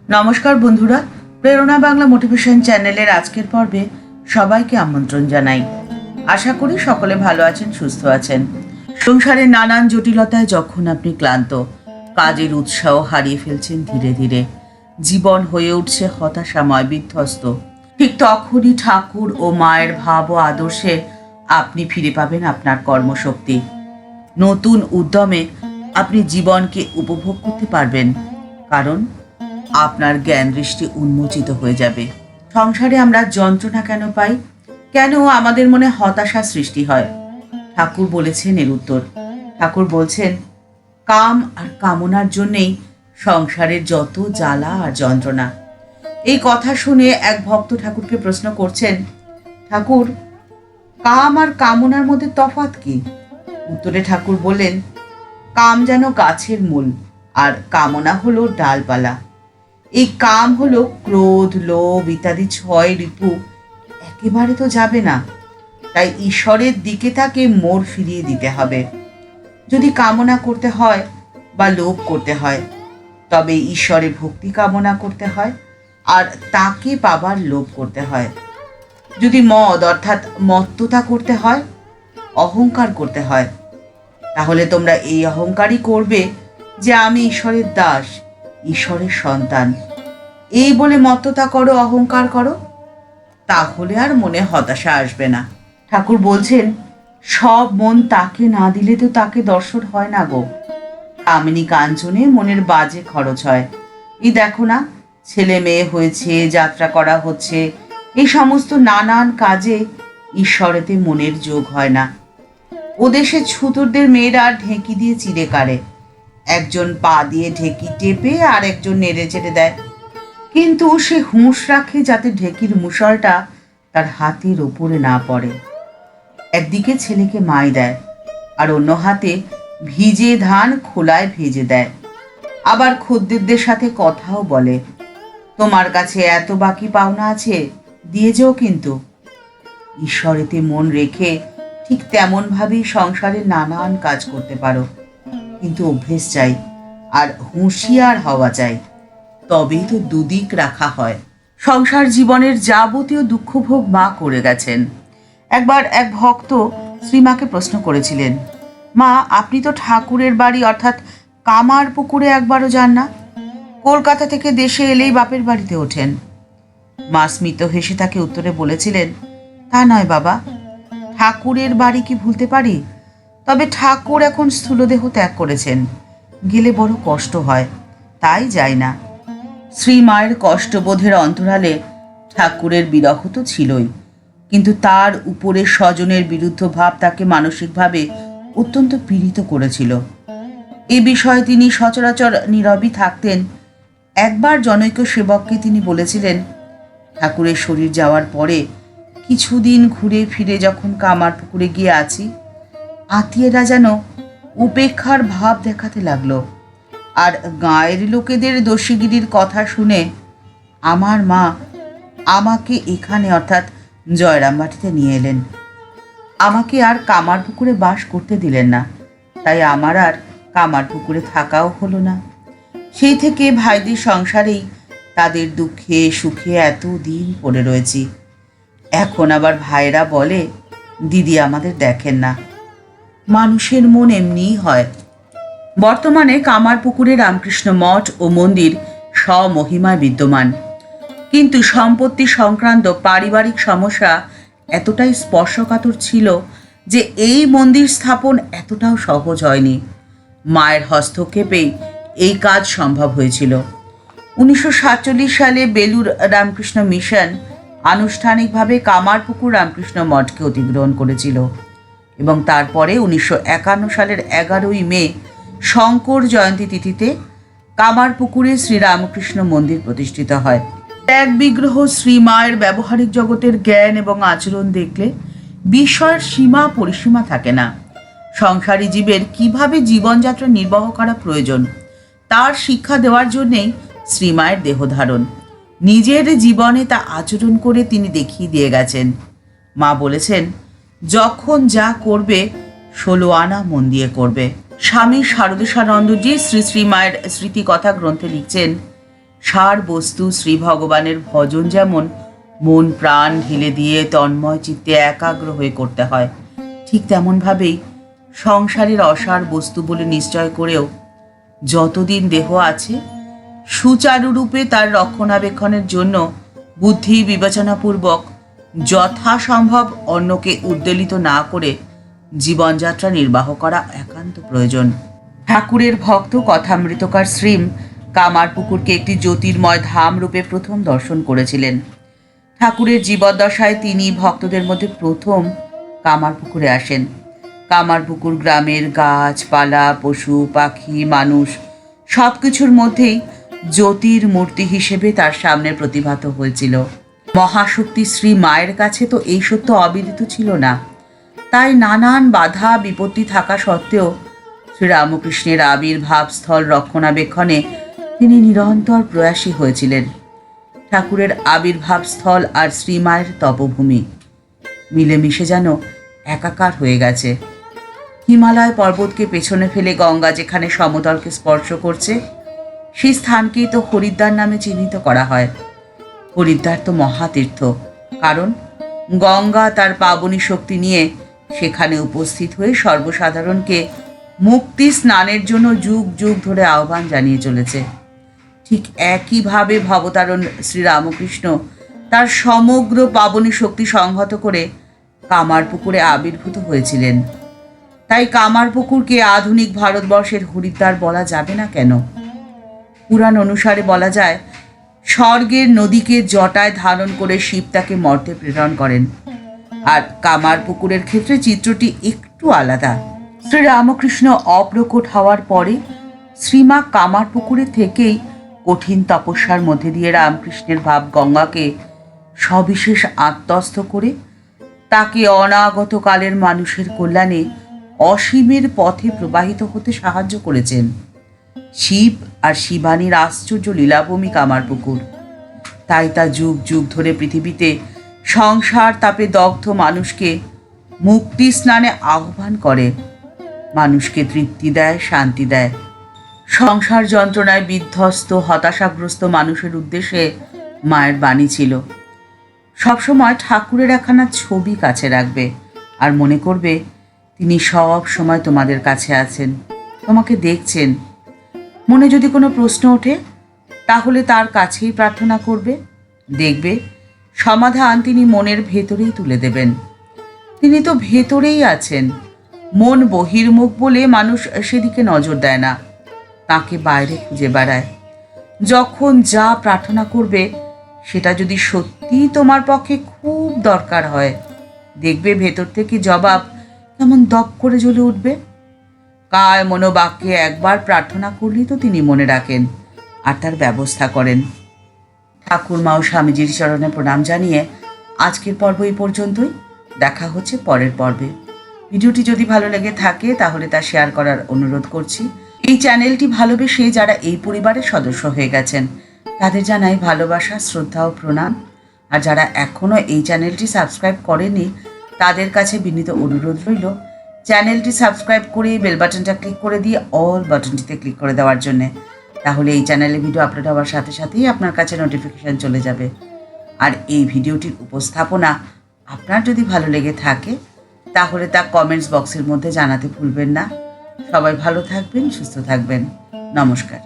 নমস্কার বন্ধুরা, প্রেরণা বাংলা মোটিভেশন চ্যানেলের আজকের পর্বে সবাইকে আমন্ত্রণ জানাই। আশা করি সকলে ভালো আছেন, সুস্থ আছেন। সংসারের নানান জটিলতায় যখন আপনি ক্লান্ত, কাজের উৎসাহ হারিয়ে ফেলছেন, ধীরে ধীরে জীবন হয়ে উঠছে হতাশাময়, বিধ্বস্ত, ঠিক তখনই ঠাকুর ও মায়ের ভাব ও আদর্শে আপনি ফিরে পাবেন আপনার কর্মশক্তি। নতুন উদ্যমে আপনি জীবনকে উপভোগ করতে পারবেন, কারণ আপনার জ্ঞান দৃষ্টি উন্মোচিত হয়ে যাবে। সংসারে আমরা যন্ত্রণা কেন পাই, কেন আমাদের মনে হতাশা সৃষ্টি হয়? ঠাকুর বলেছেন এর উত্তর। ঠাকুর বলছেন, কাম আর কামনার জন্যেই সংসারের যত জ্বালা আর যন্ত্রণা। এই কথা শুনে এক ভক্ত ঠাকুরকে প্রশ্ন করছেন, ঠাকুর, কাম আর কামনার মধ্যে তফাৎ কি? উত্তরে ঠাকুর বললেন, কাম যেন গাছের মূল আর কামনা হলো ডালপালা। এই কাম হলো ক্রোধ, লোভ ইত্যাদি ছয় রিপু, একেবারে তো যাবে না। তাই ঈশ্বরের দিকে তাকে মোড় ফিরিয়ে দিতে হবে। যদি কামনা করতে হয় বা লোভ করতে হয়, তবে ঈশ্বরে ভক্তি কামনা করতে হয় আর তাকে পাবার লোভ করতে হয়। যদি মদ অর্থাৎ মত্ততা করতে হয়, অহংকার করতে হয়, তাহলে তোমরা এই অহংকারই করবে যে আমি ঈশ্বরের দাস, ঈশ্বরের সন্তান। এই বলে মত্ততা করো, অহংকার করো, তাহলে আর মনে হতাশা আসবে না। ঠাকুর বলছেন, সব মন তাকে না দিলে তো তাকে দর্শন হয় না গো। কামিনী কাঞ্চনে মনের বাজে খরচ হয়। এই দেখো না, ছেলে মেয়ে হয়েছে, যাত্রা করা হচ্ছে, এই সমস্ত নানান কাজে ঈশ্বরেতে মনের যোগ হয় না। ও দেশে ছুতুরদের মেয়েরা ঢেঁকি দিয়ে চিড়ে কাড়ে, একজন পা দিয়ে ঢেঁকি টেপে আর একজন নেড়ে চেড়ে দেয়, কিন্তু সে হুঁশ রাখে যাতে ঢেঁকির মুষলটা তার হাতের ওপরে না পড়ে। একদিকে ছেলেকে মাই দেয় আর অন্য হাতে ভিজে ধান খোলায় ভেজে দেয়। আবার খদ্দেরদের সাথে কথাও বলে, তোমার কাছে এত বাকি পাওনা আছে, দিয়ে যেও কিন্তু। ঈশ্বরেতে মন রেখে ঠিক তেমন ভাবেই সংসারে নানান কাজ করতে পারো, কিন্তু অভ্যেস চাই আর হুঁশিয়ার হওয়া চাই, তবেই তো দুদিক রাখা হয়। সংসার জীবনের যাবতীয় দুঃখভোগ মা করে গেছেন। একবার এক ভক্ত শ্রীমাকে প্রশ্ন করেছিলেন, মা, আপনি তো ঠাকুরের বাড়ি অর্থাৎ কামার পুকুরে একবারও যান না, কলকাতা থেকে দেশে এলেই বাপের বাড়িতে ওঠেন। মা স্মিত হেসে তাকে উত্তরে বলেছিলেন, তা নয় বাবা, ঠাকুরের বাড়ি কি ভুলতে পারি? তবে ঠাকুর এখন স্থূলদেহ ত্যাগ করেছেন, গেলে বড় কষ্ট হয়, তাই যাই না। শ্রীমায়ের কষ্টবোধের অন্তরালে ঠাকুরের বিরহ তো ছিলই, কিন্তু তার উপরে স্বজনের বিরুদ্ধ ভাব তাকে মানসিকভাবে অত্যন্ত পীড়িত করেছিল। এ বিষয়ে তিনি সচরাচর নীরবই থাকতেন। একবার জনৈক সেবককে তিনি বলেছিলেন, ঠাকুরের শরীর যাওয়ার পরে কিছুদিন ঘুরে ফিরে যখন কামার পুকুরে গিয়ে আছি, আত্মীয়রা যেন উপেক্ষার ভাব দেখাতে লাগলো, আর গাঁয়ের লোকেদের দোষীগিরির কথা শুনে আমার মা আমাকে এখানে অর্থাৎ জয়রামবাটিতে নিয়ে এলেন। আমাকে আর কামার পুকুরে বাস করতে দিলেন না, তাই আমার আর কামার পুকুরে থাকাও হলো না। সেই থেকে ভাইদের সংসারেই তাদের দুঃখে সুখে এত দিন পড়ে রয়েছি। এখন আবার ভাইরা বলে, দিদি আমাদের দেখেন না। মানুষের মন এমনিই হয়। বর্তমানে কামারপুকুরে রামকৃষ্ণ মঠ ও মন্দির স্বমহিমায় বিদ্যমান, কিন্তু সম্পত্তি সংক্রান্ত পারিবারিক সমস্যা এতটাই স্পর্শকাতর ছিল যে এই মন্দির স্থাপন এতটাও সহজ হয়নি। মায়ের হস্তক্ষেপেই এই কাজ সম্ভব হয়েছিল। 1947 সালে বেলুর রামকৃষ্ণ মিশন আনুষ্ঠানিকভাবে কামারপুকুর রামকৃষ্ণ মঠকে অধিগ্রহণ করেছিল এবং তারপরে 1951 সালের 11ই মে শঙ্কর জয়ন্তী তিথিতে কামারপুকুরে শ্রীরামকৃষ্ণ মন্দির প্রতিষ্ঠিত হয়। ত্যাগ বিগ্রহ শ্রীমায়ের ব্যবহারিক জগতের জ্ঞান এবং আচরণ দেখলে বিষয়ের সীমা পরিসীমা থাকে না। সংসারী জীবের কিভাবে জীবনযাত্রা নির্বাহ করা প্রয়োজন তার শিক্ষা দেওয়ার জন্যেই শ্রীমায়ের দেহধারণ। নিজের জীবনে তা আচরণ করে তিনি দেখিয়ে দিয়ে গেছেন। মা বলেছেন, যখন যা করবে 16 আনা মন দিয়ে করবে। স্বামী শারদেশানন্দজি শ্রী শ্রী মায়ের স্মৃতিকথা গ্রন্থে লিখছেন, সার বস্তু শ্রী ভগবানের ভজন যেমন মন প্রাণ ঢেলে দিয়ে তন্ময় চিত্তে একাগ্র হয়ে করতে হয়, ঠিক তেমনভাবেই সংসারের অসার বস্তু বলে নিশ্চয় করেও যতদিন দেহ আছে সুচারুরূপে তার রক্ষণাবেক্ষণের জন্য বুদ্ধি বিবেচনাপূর্বক যথাসম্ভব অন্যকে উদ্বেলিত না করে জীবনযাত্রা নির্বাহ করা একান্ত প্রয়োজন। ঠাকুরের ভক্ত কথামৃতকার শ্রীম কামারপুকুরকে একটি জ্যোতির্ময় ধাম রূপে প্রথম দর্শন করেছিলেন। ঠাকুরের জীবদ্দশায় তিনি ভক্তদের মধ্যে প্রথম কামারপুকুরে আসেন। কামারপুকুর গ্রামের গাছপালা, পশু পাখি, মানুষ সব কিছুর মধ্যেই জ্যোতির মূর্তি হিসেবে তার সামনে প্রতিভাত হয়েছিল। মহাশক্তি শ্রী মায়ের কাছে তো এই সত্য অবিদিত ছিল না। তাই নানান বাধা বিপত্তি থাকা সত্ত্বেও শ্রীরামকৃষ্ণের আবির্ভাব স্থল রক্ষণাবেক্ষণে তিনি নিরন্তর প্রয়াসী হয়েছিলেন। ঠাকুরের আবির্ভাব স্থল আর শ্রীমায়ের তপভূমি মিলেমিশে যেন একাকার হয়ে গেছে। হিমালয় পর্বতকে পেছনে ফেলে গঙ্গা যেখানে সমতলকে স্পর্শ করছে, সেই স্থানকেই তো হরিদ্বার নামে চিহ্নিত করা হয়। হরিদ্বার তো মহাতীর্থ, কারণ গঙ্গা তার পাবনী শক্তি নিয়ে সেখানে উপস্থিত হয়ে সর্বসাধারণকে মুক্তি স্নানের জন্য যুগ যুগ ধরে আহ্বান জানিয়ে চলেছে। ঠিক একইভাবে ভবতারণ শ্রীরামকৃষ্ণ তার সমগ্র পাবনী শক্তি সংহত করে কামারপুকুরে আবির্ভূত হয়েছিলেন। তাই কামারপুকুরকে আধুনিক ভারতবর্ষের হরিদ্বার বলা যাবে না কেন? পুরাণ অনুসারে বলা যায়, স্বর্গের নদীকে জটায় ধারণ করে শিব তাকে মর্তে প্রেরণ করেন। আর কামারপুকুরের ক্ষেত্রে চিত্রটি একটু আলাদা। শ্রীরামকৃষ্ণ অপ্রকট হওয়ার পরে শ্রীমা কামারপুকুরে থেকেই কঠিন তপস্যার মধ্যে দিয়ে রামকৃষ্ণের ভাব গঙ্গাকে সবিশেষ আত্মস্থ করে তাকে অনাগত কালের মানুষের কল্যাণে অসীমের পথে প্রবাহিত হতে সাহায্য করেছেন। শিব আর শিবানীর আশ্চর্য লীলাভূমি কামারপুকুর। তাই তা যুগ যুগ ধরে পৃথিবীতে সংসার তাপে দগ্ধ মানুষকে মুক্তি স্নানে আহ্বান করে, মানুষকে তৃপ্তি দেয়, শান্তি দেয়। সংসার যন্ত্রণায় বিধ্বস্ত হতাশাগ্রস্ত মানুষের উদ্দেশ্যে মায়ের বাণী ছিল, সবসময় ঠাকুরের একখানা ছবি কাছে রাখবে আর মনে করবে তিনি সব সময় তোমাদের কাছে আছেন, তোমাকে দেখছেন। মনে যদি কোনো প্রশ্ন ওঠে তাহলে তার কাছেই প্রার্থনা করবে, দেখবে সমাধান তিনি মনের ভেতরেই তুলে দেবেন। তিনি তো ভেতরেই আছেন। মন বহির্মুখ বলে মানুষ সেদিকে নজর দেয় না, তাকে বাইরে খুঁজে বেড়ায়। যখন যা প্রার্থনা করবে সেটা যদি সত্যিই তোমার পক্ষে খুব দরকার হয়, দেখবে ভেতর থেকে জবাব কেমন দপ করে জ্বলে উঠবে। কায় মনোবাক্যে একবার প্রার্থনা করলেই তো তিনি মনে রাখেন আর তার ব্যবস্থা করেন। ঠাকুরমা ও স্বামীজির চরণে প্রণাম জানিয়ে আজকের পর্ব এই পর্যন্তই। দেখা হচ্ছে পরের পর্বে। ভিডিওটি যদি ভালো লেগে থাকে তাহলে তা শেয়ার করার অনুরোধ করছি। এই চ্যানেলটি ভালোবেসে যারা এই পরিবারের সদস্য হয়ে গেছেন তাদের জানাই ভালোবাসা, শ্রদ্ধা ও প্রণাম। আর যারা এখনও এই চ্যানেলটি সাবস্ক্রাইব করেনি তাদের কাছে বিনীত অনুরোধ রইল চ্যানেলটি সাবস্ক্রাইব করে বেল বাটনটা ক্লিক করে দিয়ে অল বাটনটিতে ক্লিক করে দেওয়ার জন্যে। তাহলে এই চ্যানেলে ভিডিও আপলোড হওয়ার সাথে সাথেই আপনার কাছে নোটিফিকেশান চলে যাবে। আর এই ভিডিওটির উপস্থাপনা আপনার যদি ভালো লেগে থাকে তাহলে তা কমেন্টস বক্সের মধ্যে জানাতে ভুলবেন না। সবাই ভালো থাকবেন, সুস্থ থাকবেন। নমস্কার।